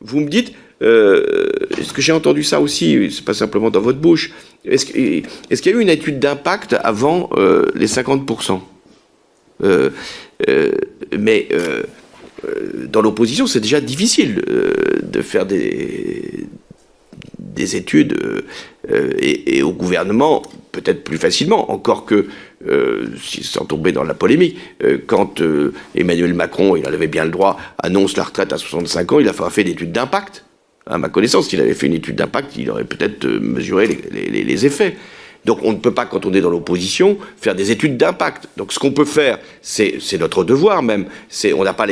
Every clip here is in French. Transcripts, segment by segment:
Vous me dites, est-ce que j'ai entendu ça aussi, c'est pas simplement dans votre bouche, est-ce qu'il y a eu une étude d'impact avant les 50%? Mais dans l'opposition, c'est déjà difficile de faire des études et au gouvernement, peut-être plus facilement, encore que, sans tomber dans la polémique, quand Emmanuel Macron, il en avait bien le droit, annonce la retraite à 65 ans, il a fait une étude d'impact. À ma connaissance, s'il avait fait une étude d'impact, il aurait peut-être mesuré les effets. Donc on ne peut pas, quand on est dans l'opposition, faire des études d'impact. Donc ce qu'on peut faire, c'est notre devoir même. On n'a pas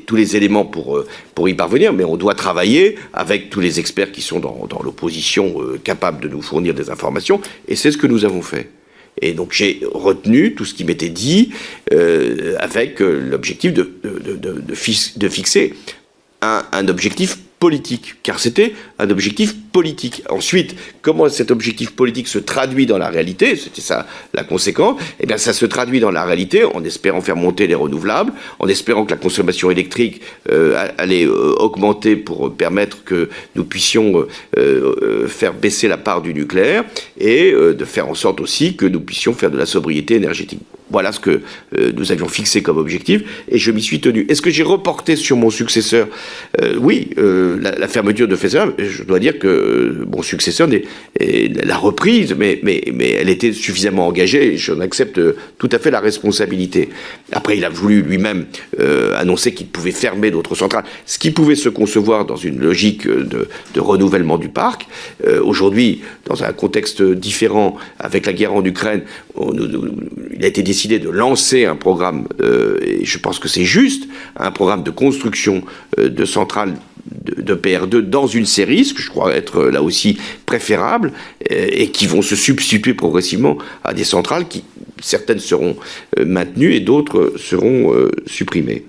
tous les éléments pour y parvenir, mais on doit travailler avec tous les experts qui sont dans l'opposition, capables de nous fournir des informations, et c'est ce que nous avons fait. Et donc j'ai retenu tout ce qui m'était dit avec l'objectif de fixer un objectif politique, car c'était un objectif politique. Ensuite, comment cet objectif politique se traduit dans la réalité, c'était ça la conséquence, eh bien ça se traduit dans la réalité en espérant faire monter les renouvelables, en espérant que la consommation électrique allait augmenter pour permettre que nous puissions faire baisser la part du nucléaire et de faire en sorte aussi que nous puissions faire de la sobriété énergétique. Voilà ce que nous avions fixé comme objectif et je m'y suis tenu. Est-ce que j'ai reporté sur mon successeur? Oui, la fermeture de Fessenheim, je dois dire que mon successeur l'a reprise, mais elle était suffisamment engagée et j'en accepte tout à fait la responsabilité. Après, il a voulu lui-même annoncer qu'il pouvait fermer d'autres centrales, ce qui pouvait se concevoir dans une logique de renouvellement du parc. Aujourd'hui, dans un contexte différent, avec la guerre en Ukraine, il a été décidé de lancer un programme, et je pense que c'est juste, un programme de construction de centrales de PR2 dans une série, ce que je crois être là aussi préférable, et qui vont se substituer progressivement à des centrales qui, certaines seront maintenues et d'autres seront supprimées.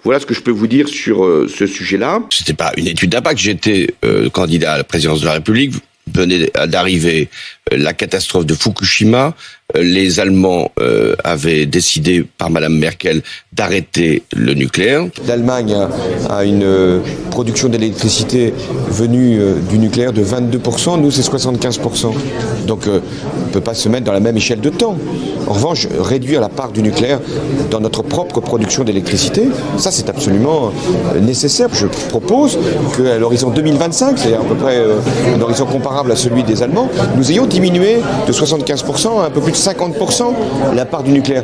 Voilà ce que je peux vous dire sur ce sujet-là. C'était pas une étude d'impact, j'étais candidat à la présidence de la République, venait d'arriver la catastrophe de Fukushima. Les Allemands avaient décidé par Madame Merkel d'arrêter le nucléaire. L'Allemagne a une production d'électricité venue du nucléaire de 22%, nous c'est 75%. Donc on ne peut pas se mettre dans la même échelle de temps. En revanche, réduire la part du nucléaire dans notre propre production d'électricité, ça c'est absolument nécessaire. Je propose qu'à l'horizon 2025, c'est-à-dire à peu près un horizon comparable à celui des Allemands, nous ayons diminué de 75% à un peu plus de 50% la part du nucléaire.